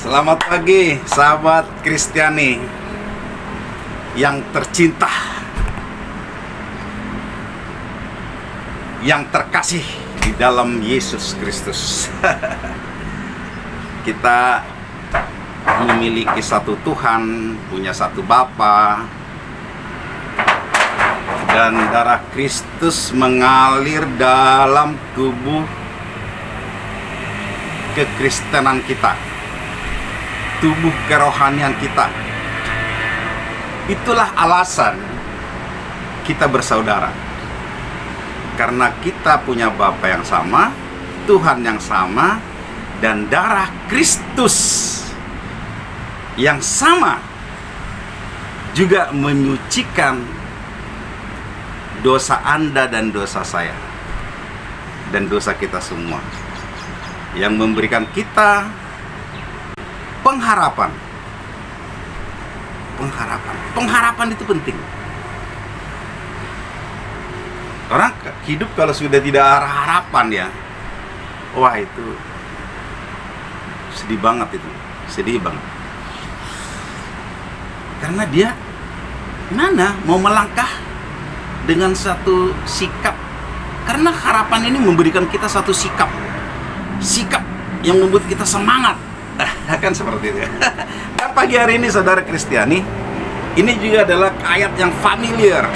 Selamat pagi, sahabat Kristiani yang tercinta, yang terkasih di dalam Yesus Kristus. Kita memiliki satu Tuhan, punya satu Bapa, dan darah Kristus mengalir dalam tubuh kekristenan kita, tubuh kerohanian kita. Itulah alasan kita bersaudara, karena kita punya Bapa yang sama, Tuhan yang sama, dan darah Kristus yang sama juga menyucikan dosa Anda dan dosa saya dan dosa kita semua, yang memberikan kita pengharapan. Pengharapan itu penting. Orang hidup kalau sudah tidak ada harapan, ya, wah, itu sedih banget, karena dia mau melangkah dengan satu sikap, karena harapan ini memberikan kita satu sikap yang membuat kita semangat. Kan seperti itu. Dan pagi hari ini, saudara Kristiani, ini juga adalah ayat yang familiar,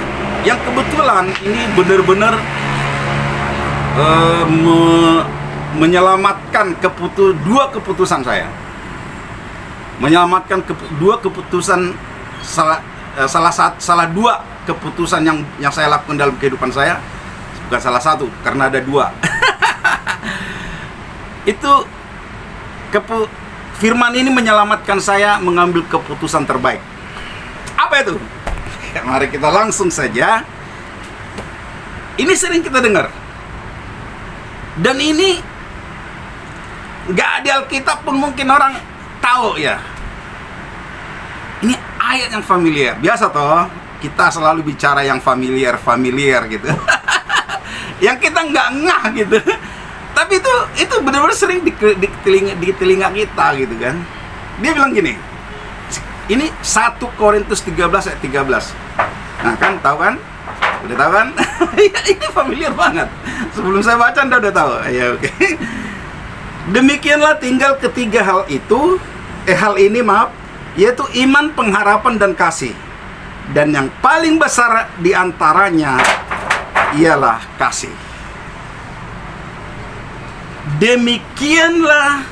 yang kebetulan ini benar-benar menyelamatkan dua keputusan saya, menyelamatkan dua keputusan, salah dua keputusan yang saya lakukan dalam kehidupan saya. Bukan salah satu, karena ada dua. Itu firman ini menyelamatkan saya mengambil keputusan terbaik. Apa itu? Mari kita langsung saja. Ini sering kita dengar, dan ini nggak di Alkitab pun mungkin orang tahu, ya. Ini ayat yang familiar. Biasa toh kita selalu bicara yang familiar gitu. Yang kita nggak ngah gitu. Tapi itu benar-benar sering di telinga kita gitu kan. Dia bilang gini. Ini 1 Korintus 13 ayat 13. Nah, kan tahu kan? Udah tahu kan? Ini familiar banget. Sebelum saya baca Anda udah tahu. Ya, oke. Demikianlah tinggal ketiga hal ini, yaitu iman, pengharapan, dan kasih. Dan yang paling besar di antaranya ialah kasih. Demikianlah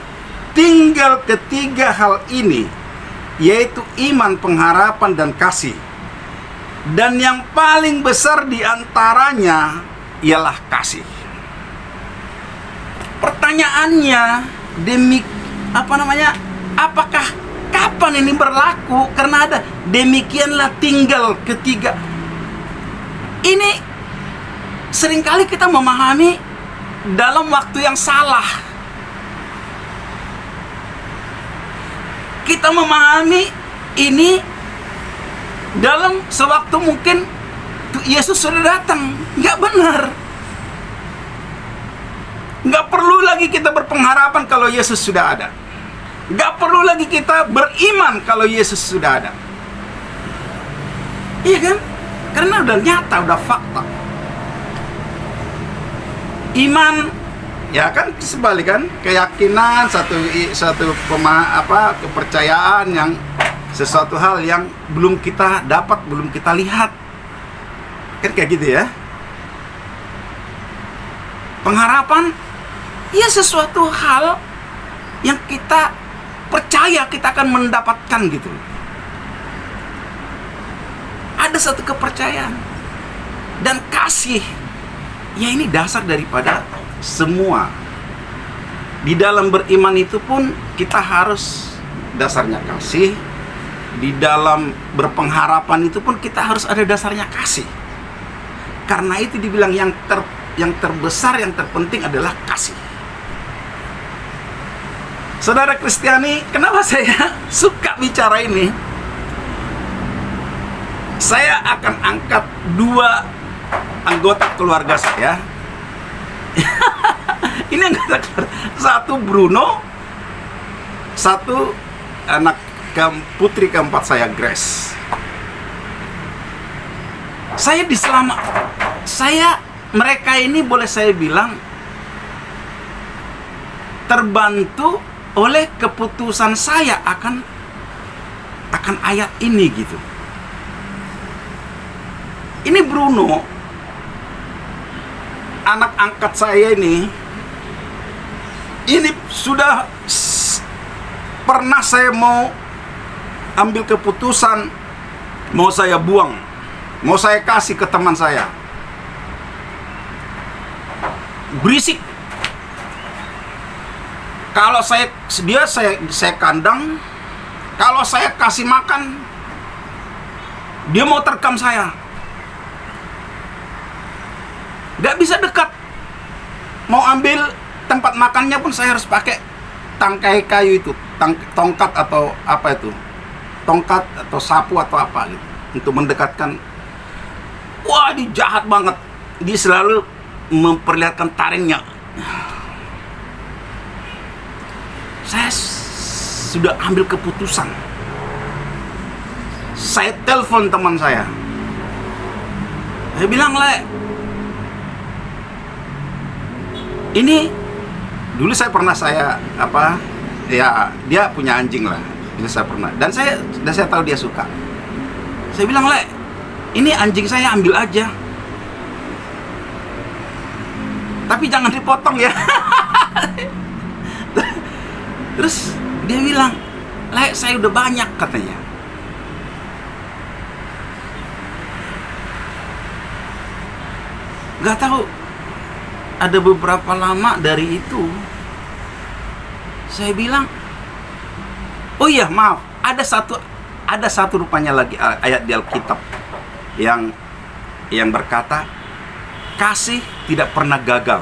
tinggal ketiga hal ini, yaitu iman, pengharapan, dan kasih. Dan yang paling besar di antaranya ialah kasih. Pertanyaannya, apakah kapan ini berlaku? Karena ada demikianlah tinggal ketiga. Ini seringkali kita memahami dalam waktu yang salah. Kita memahami ini dalam sewaktu mungkin Yesus sudah datang. Nggak benar. Nggak perlu lagi kita berpengharapan kalau Yesus sudah ada. Nggak perlu lagi kita beriman kalau Yesus sudah ada. Iya kan? Karena udah nyata, udah fakta. Iman, ya kan, sebalikan keyakinan, kepercayaan yang sesuatu hal yang belum kita dapat, belum kita lihat, kan kayak gitu ya. Pengharapan, ya sesuatu hal yang kita percaya kita akan mendapatkan gitu. Ada satu kepercayaan. Dan kasih, ya ini dasar daripada semua. Di dalam beriman itu pun kita harus dasarnya kasih. Di dalam berpengharapan itu pun kita harus ada dasarnya kasih. Karena itu dibilang yang terbesar, yang terpenting adalah kasih. Saudara Kristiani, kenapa saya suka bicara ini? Saya akan angkat dua anggota keluarga saya. Ini anggota keluarga. Satu Bruno, satu putri keempat saya, Grace. Mereka ini boleh saya bilang terbantu oleh keputusan saya akan ayat ini gitu. Ini Bruno, anak angkat saya ini sudah pernah saya mau ambil keputusan, mau saya buang, mau saya kasih ke teman saya. Berisik. Kalau saya kandang, kalau saya kasih makan, dia mau terkam saya. Gak bisa dekat. Mau ambil tempat makannya pun saya harus pakai tangkai kayu itu, tongkat atau apa itu, tongkat atau sapu atau apa gitu, untuk mendekatkan. Wah, dia jahat banget. Dia selalu memperlihatkan taringnya. Saya sudah ambil keputusan. Saya telepon teman saya. Saya bilang, Le, ini dulu saya pernah dia punya anjing lah. Dulu saya pernah. Dan saya tahu dia suka. Saya bilang, Le, ini anjing saya ambil aja. Tapi jangan dipotong ya. Terus dia bilang, Le, saya udah banyak katanya. Gak tahu, ada beberapa lama dari itu saya bilang, oh iya maaf, ada satu rupanya lagi ayat di Alkitab yang berkata, kasih tidak pernah gagal.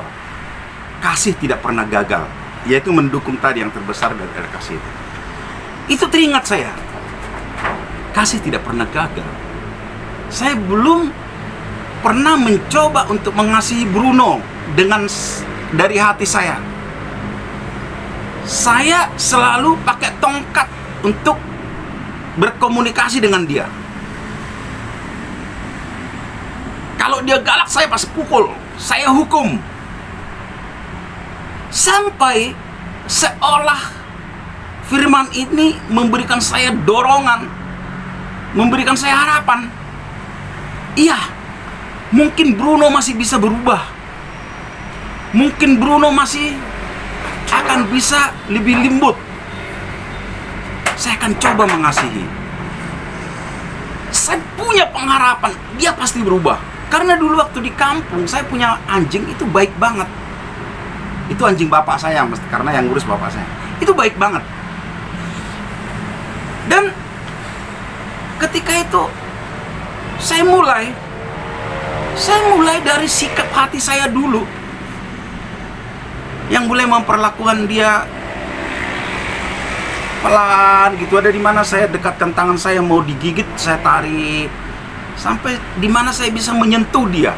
Kasih tidak pernah gagal. Yaitu mendukung tadi yang terbesar dari kasih itu. Itu teringat saya. Kasih tidak pernah gagal. Saya belum pernah mencoba untuk mengasihi Bruno dari hati saya. Saya selalu pakai tongkat untuk berkomunikasi dengan dia. Kalau dia galak, saya pasti pukul, saya hukum. Sampai seolah firman ini memberikan saya dorongan, memberikan saya harapan. Iya, mungkin Bruno masih bisa berubah. Mungkin Bruno masih akan bisa lebih lembut. Saya akan coba mengasihi. Saya punya pengharapan, dia pasti berubah. Karena dulu waktu di kampung, saya punya anjing, itu baik banget. Itu anjing bapak saya, karena yang ngurus bapak saya. Itu baik banget. Dan ketika itu saya mulai dari sikap hati saya dulu, yang mulai memperlakukan dia pelan gitu. Ada di mana saya dekatkan tangan saya mau digigit, saya tarik, sampai di mana saya bisa menyentuh dia.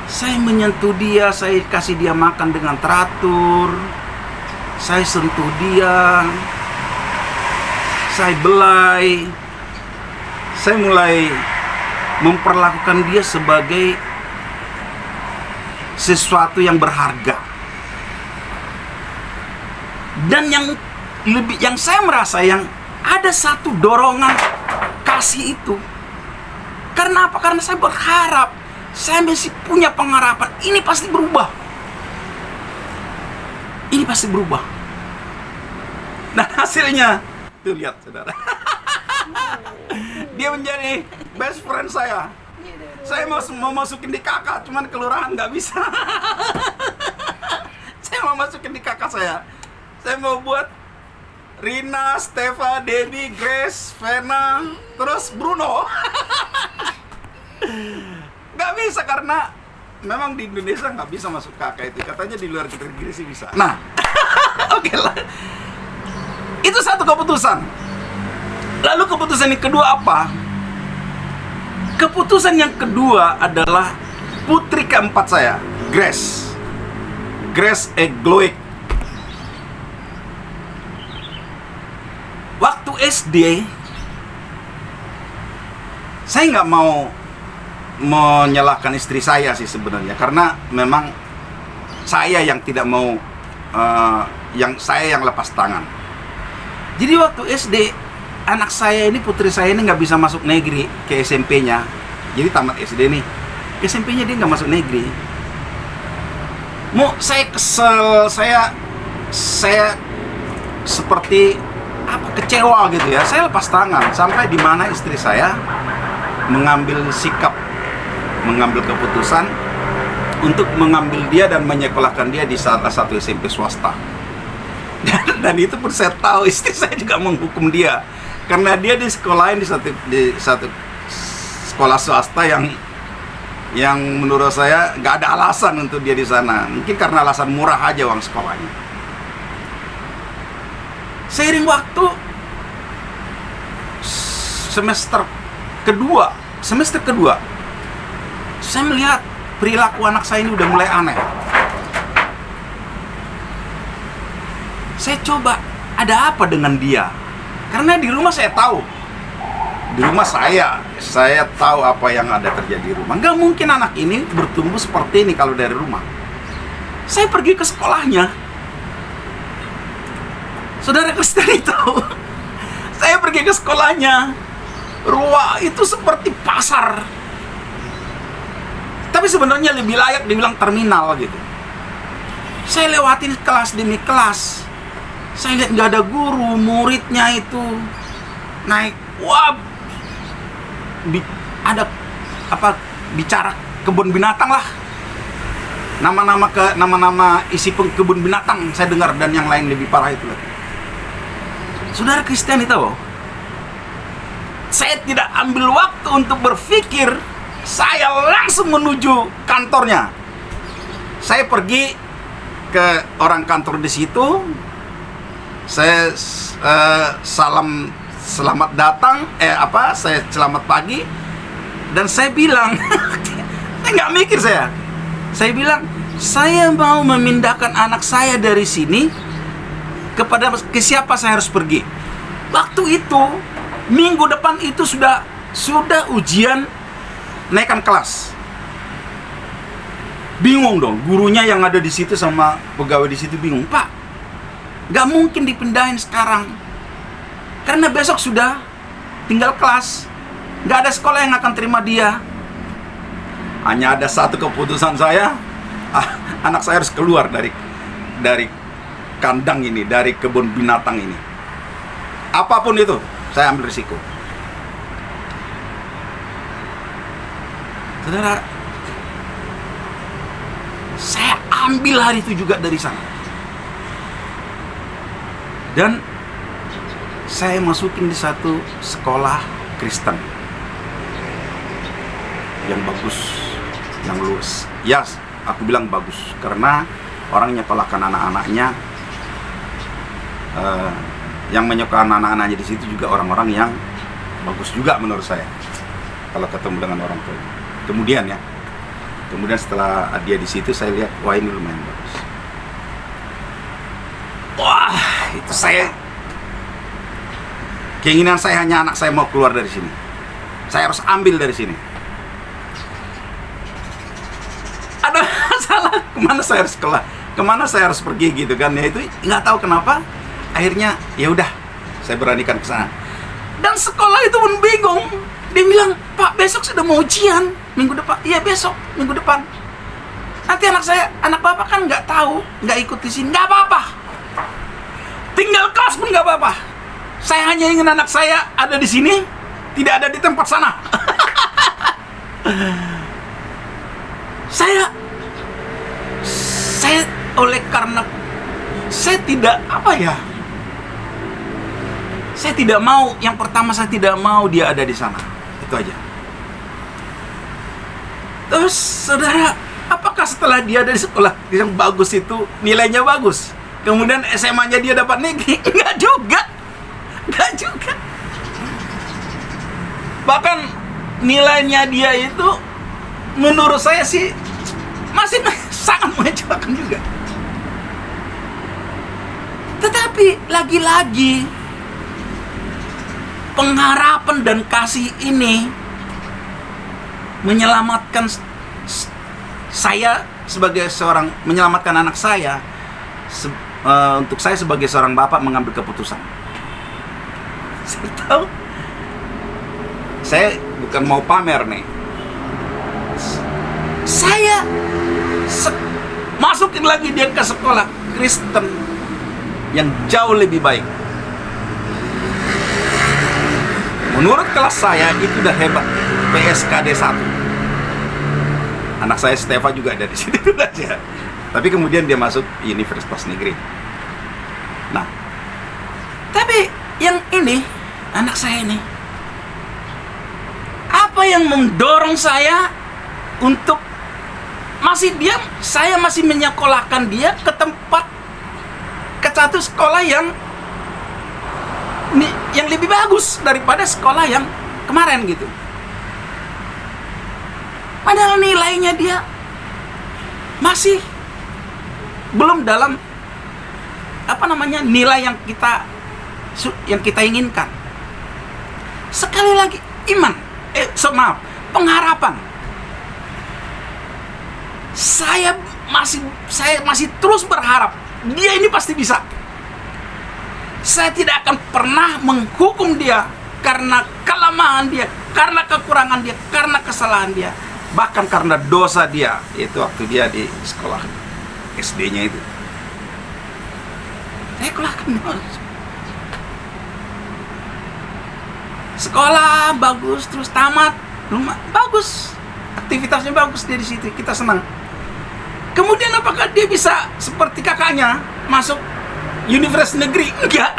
Saya menyentuh dia, saya kasih dia makan dengan teratur, saya sentuh dia, saya belai. Saya mulai memperlakukan dia sebagai sesuatu yang berharga. Dan yang saya merasa yang ada satu dorongan kasih itu. Karena apa? Karena saya berharap, saya masih punya pengharapan, ini pasti berubah. Ini pasti berubah. Nah, hasilnya tuh, lihat saudara. Dia menjadi best friend saya. Saya mau masukin di kakak, cuman kelurahan nggak bisa. Saya mau masukin di kakak saya. Saya mau buat Rina, Steva, Debbie, Grace, Vena, terus Bruno. Nggak bisa karena memang di Indonesia nggak bisa masuk kakak itu. Katanya di luar negeri sih bisa. Nah, oke lah. Itu satu keputusan. Lalu keputusan yang kedua apa? Keputusan yang kedua adalah putri keempat saya, Grace. Grace Egloic. SD, saya nggak mau menyalahkan istri saya sih sebenarnya, karena memang saya yang tidak mau, saya yang lepas tangan. Jadi waktu SD, anak saya ini, putri saya ini nggak bisa masuk negeri ke SMP-nya. Jadi tamat SD nih, ke SMP-nya dia nggak masuk negeri. Saya kesel, saya seperti kecewa gitu ya. Saya lepas tangan sampai di mana istri saya mengambil sikap, mengambil keputusan untuk mengambil dia dan menyekolahkan dia di salah satu SMP swasta. Dan itu pun saya tahu istri saya juga menghukum dia, karena dia disekolahin di satu sekolah swasta yang menurut saya nggak ada alasan untuk dia di sana. Mungkin karena alasan murah aja uang sekolahnya. Seiring waktu, semester kedua, saya melihat perilaku anak saya ini udah mulai aneh. Saya coba, ada apa dengan dia? Karena di rumah saya tahu. Di rumah saya tahu apa yang ada terjadi di rumah. Nggak mungkin anak ini bertumbuh seperti ini kalau dari rumah. Saya pergi ke sekolahnya. Saudara Kristen itu, saya pergi ke sekolahnya. Ruang itu seperti pasar. Tapi sebenarnya lebih layak dibilang terminal gitu. Saya lewatin kelas demi kelas. Saya lihat nggak ada guru, muridnya itu naik, bicara kebun binatang lah. Nama-nama isi kebun binatang saya dengar, dan yang lain lebih parah itu lagi. Saudara Kristen itu, saya tidak ambil waktu untuk berpikir, saya langsung menuju kantornya. Saya pergi ke orang kantor di situ. Saya selamat datang, saya selamat pagi, dan saya bilang, saya nggak mikir saya bilang, saya mau memindahkan anak saya dari sini ke siapa saya harus pergi. Waktu itu, minggu depan itu sudah ujian naikkan kelas. Bingung dong, gurunya yang ada di situ sama pegawai di situ bingung, Pak. Gak mungkin dipindahin sekarang, karena besok sudah tinggal kelas. Gak ada sekolah yang akan terima dia. Hanya ada satu keputusan saya, anak saya harus keluar dari kandang ini, dari kebun binatang ini. Apapun itu, saya ambil risiko. Saudara, saya ambil hari itu juga dari sana. Dan saya masukin di satu sekolah Kristen yang bagus, yang lulus. Ya, aku bilang bagus karena orang nyekolahkan anak-anaknya, yang menyekolahkan anak-anaknya di situ juga orang-orang yang bagus juga menurut saya. Kalau ketemu dengan orang tua. Kemudian setelah dia di situ, saya lihat, wah ini lumayan bagus. Wah, itu keinginan saya hanya anak saya mau keluar dari sini. Saya harus ambil dari sini. Ada masalah, kemana saya harus pergi gitu kan? Ya itu nggak tahu kenapa. Akhirnya ya udah, saya beranikan ke sana. Dan sekolah itu pun bingung. Dia bilang, Pak, besok sudah mau ujian minggu depan. Iya, besok minggu depan. Nanti anak bapak kan nggak tahu, nggak ikut di sini, nggak apa-apa. Tinggal kelas pun nggak apa-apa. Saya hanya ingin anak saya ada di sini, tidak ada di tempat sana. Saya karena saya tidak saya tidak mau. Yang pertama, saya tidak mau dia ada di sana. Itu aja. Terus saudara, apakah setelah dia ada di sekolah yang bagus itu nilainya bagus, kemudian SMA-nya dia dapat negeri? Enggak juga. Bahkan nilainya dia itu menurut saya sih masih sangat mengecewakan juga. Tetapi lagi-lagi pengharapan dan kasih ini menyelamatkan saya sebagai seorang, menyelamatkan anak saya, untuk saya sebagai seorang bapak mengambil keputusan. Saya tahu, saya bukan mau pamer nih, saya masukin lagi dia ke sekolah Kristen yang jauh lebih baik. Menurut kelas saya itu udah hebat, PSKD 1. Anak saya Steva juga ada di situ aja. Tapi kemudian dia masuk Universitas Negeri. Nah, tapi yang ini, anak saya ini, apa yang mendorong saya untuk saya masih menyekolahkan dia ke satu sekolah yang lebih bagus daripada sekolah yang kemarin gitu. Padahal nilainya dia masih belum dalam nilai yang kita inginkan. Sekali lagi, pengharapan. Saya masih terus berharap dia ini pasti bisa. Saya tidak akan pernah menghukum dia karena kelemahan dia, karena kekurangan dia, karena kesalahan dia, bahkan karena dosa dia, itu waktu dia di sekolah SD-nya itu. Saya kelahkan sekolah bagus, terus tamat, bagus, aktivitasnya bagus, dia di situ, kita senang. Kemudian apakah dia bisa seperti kakaknya masuk Universitas Negeri? Enggak.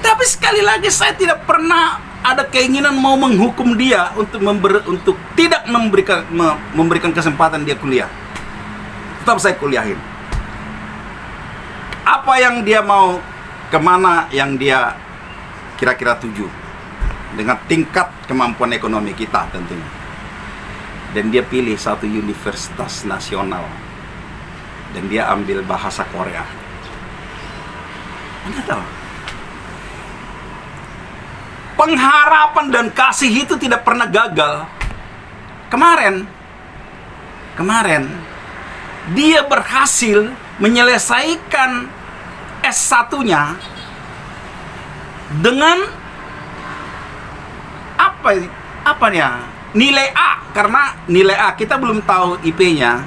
Tapi sekali lagi, saya tidak pernah ada keinginan mau menghukum dia untuk tidak memberikan kesempatan dia kuliah. Tetap saya kuliahin. Apa yang dia mau, kemana yang dia kira-kira tuju, dengan tingkat kemampuan ekonomi kita tentunya. Dan dia pilih satu universitas nasional, dan dia ambil bahasa Korea. Anda tahu, pengharapan dan kasih itu tidak pernah gagal. Kemarin dia berhasil menyelesaikan S1-nya dengan nilai A. Karena nilai A, kita belum tahu IP-nya,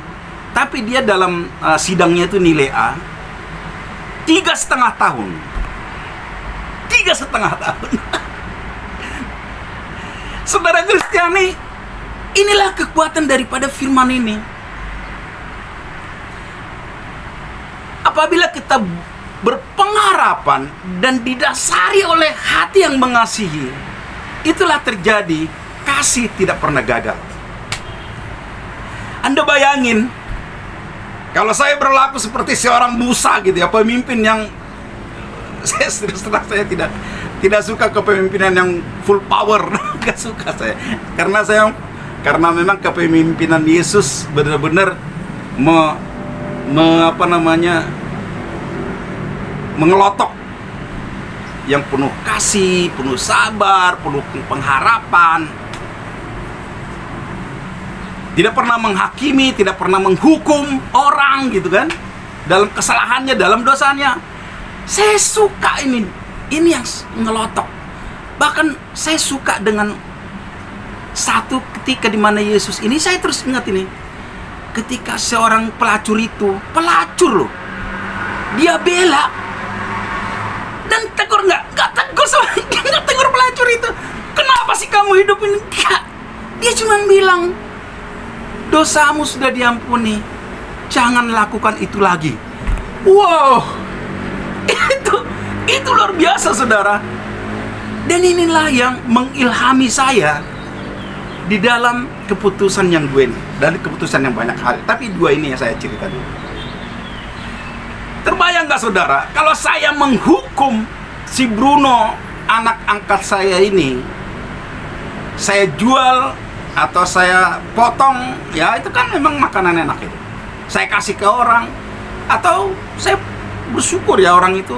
tapi dia dalam sidangnya itu nilai A 3,5 tahun. 3,5 tahun. Saudara Kristiani, inilah kekuatan daripada firman ini. Apabila kita berpengharapan dan didasari oleh hati yang mengasihi, itulah terjadi, kasih tidak pernah gagal. Anda bayangin, kalau saya berlaku seperti seorang Musa gitu ya, pemimpin yang saya tidak suka kepemimpinan yang full power. Gak suka saya. Karena memang kepemimpinan Yesus benar-benar mengelotok, yang penuh kasih, penuh sabar, penuh pengharapan. Tidak pernah menghakimi, tidak pernah menghukum orang gitu kan, dalam kesalahannya, dalam dosanya. Saya suka ini yang ngelotok. Bahkan saya suka dengan satu ketika di mana Yesus ini, saya terus ingat ini. Ketika seorang pelacur loh, dia bela dan tegur, nggak tegur pelacur itu. Kenapa sih kamu hidup ini? Enggak. Dia cuma bilang, dosamu sudah diampuni, jangan lakukan itu lagi. Wow, itu luar biasa, saudara. Dan inilah yang mengilhami saya di dalam keputusan yang gue ini, dan keputusan yang banyak hal. Tapi dua ini yang saya cerita dulu. Terbayang gak, saudara, kalau saya menghukum si Bruno, anak angkat saya ini, saya jual atau saya potong, ya itu kan memang makanan enak itu. Saya kasih ke orang, atau saya bersyukur ya orang itu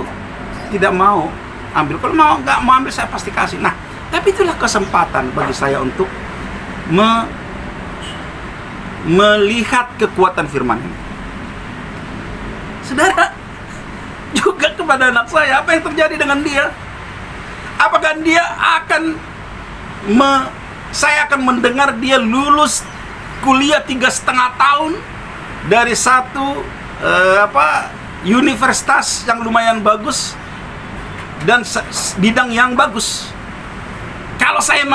tidak mau ambil. Kalau nggak mau ambil, saya pasti kasih. Nah, tapi itulah kesempatan bagi saya untuk melihat kekuatan firman ini. Saudara, juga kepada anak saya, apa yang terjadi dengan dia? Apakah dia akan saya akan mendengar dia lulus kuliah 3,5 tahun dari satu universitas yang lumayan bagus dan bidang yang bagus? Kalau saya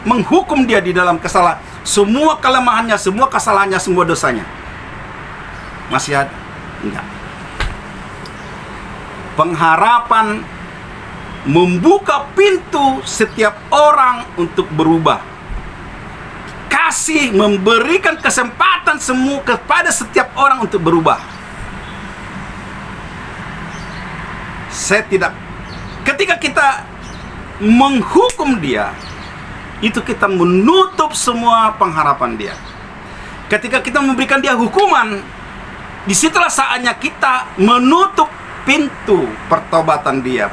menghukum dia di dalam kesalahan, semua kelemahannya, semua kesalahannya, semua dosanya, masih ada? Enggak. Pengharapan membuka pintu setiap orang untuk berubah. Kasih memberikan kesempatan semua kepada setiap orang untuk berubah. Ketika kita menghukum dia, itu kita menutup semua pengharapan dia. Ketika kita memberikan dia hukuman, disitulah saatnya kita menutup pintu pertobatan dia,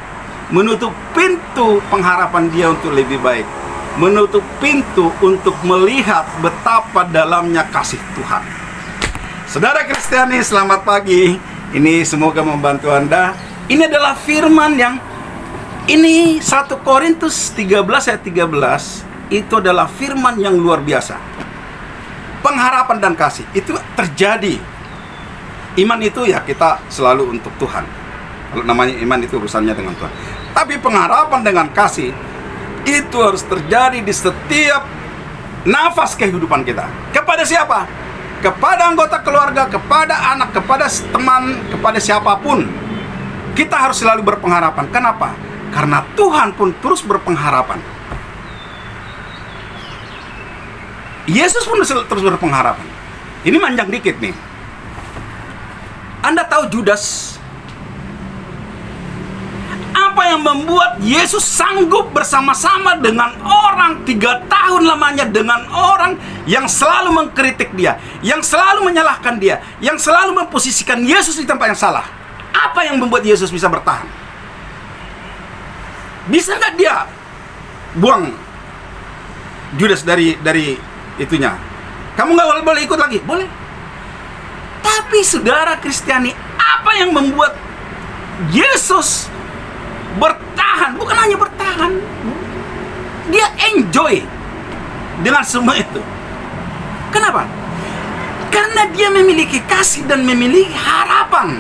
menutup pintu pengharapan dia untuk lebih baik, menutup pintu untuk melihat betapa dalamnya kasih Tuhan. Saudara Kristiani, selamat pagi. Ini semoga membantu Anda. Ini adalah firman yang ini 1 Korintus 13 ayat 13. Itu adalah firman yang luar biasa. Pengharapan dan kasih itu terjadi. Iman itu ya kita selalu untuk Tuhan. Kalau namanya iman itu urusannya dengan Tuhan. Tapi pengharapan dengan kasih itu harus terjadi di setiap nafas kehidupan kita. Kepada siapa? Kepada anggota keluarga, kepada anak, kepada teman, kepada siapapun. Kita harus selalu berpengharapan. Kenapa? Karena Tuhan pun terus berpengharapan. Yesus pun terus berpengharapan. Ini manjang dikit nih. Anda tahu Judas? Apa yang membuat Yesus sanggup bersama-sama dengan orang 3 tahun lamanya, dengan orang yang selalu mengkritik dia, yang selalu menyalahkan dia, yang selalu memposisikan Yesus di tempat yang salah? Apa yang membuat Yesus bisa bertahan? Bisa nggak dia buang Judas dari itunya? Kamu nggak boleh ikut lagi? Boleh. Tapi saudara Kristiani, apa yang membuat Yesus bertahan? Bukan hanya bertahan, dia enjoy dengan semua itu. Kenapa? Karena dia memiliki kasih dan memiliki harapan.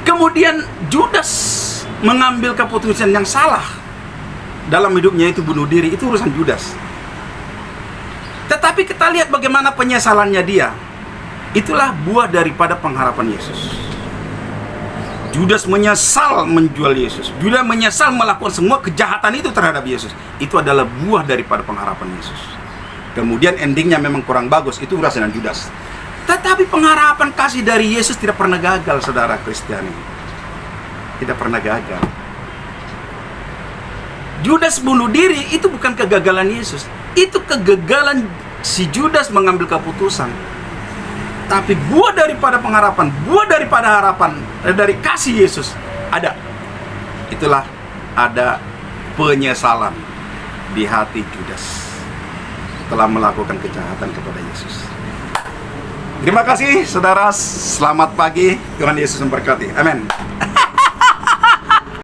Kemudian Judas mengambil keputusan yang salah dalam hidupnya, itu bunuh diri. Itu urusan Judas. Tetapi kita lihat bagaimana penyesalannya dia. Itulah buah daripada pengharapan Yesus. Judas menyesal menjual Yesus. Judas menyesal melakukan semua kejahatan itu terhadap Yesus. Itu adalah buah daripada pengharapan Yesus. Kemudian endingnya memang kurang bagus. Itu urusan Judas. Tetapi pengharapan kasih dari Yesus tidak pernah gagal, saudara Kristiani. Tidak pernah gagal. Judas bunuh diri itu bukan kegagalan Yesus. Itu kegagalan si Judas mengambil keputusan. Tapi buah daripada pengharapan, buah daripada harapan, dari kasih Yesus ada. Itulah ada penyesalan di hati Judas setelah melakukan kejahatan kepada Yesus. Terima kasih saudara, selamat pagi, Tuhan Yesus memberkati. Amin.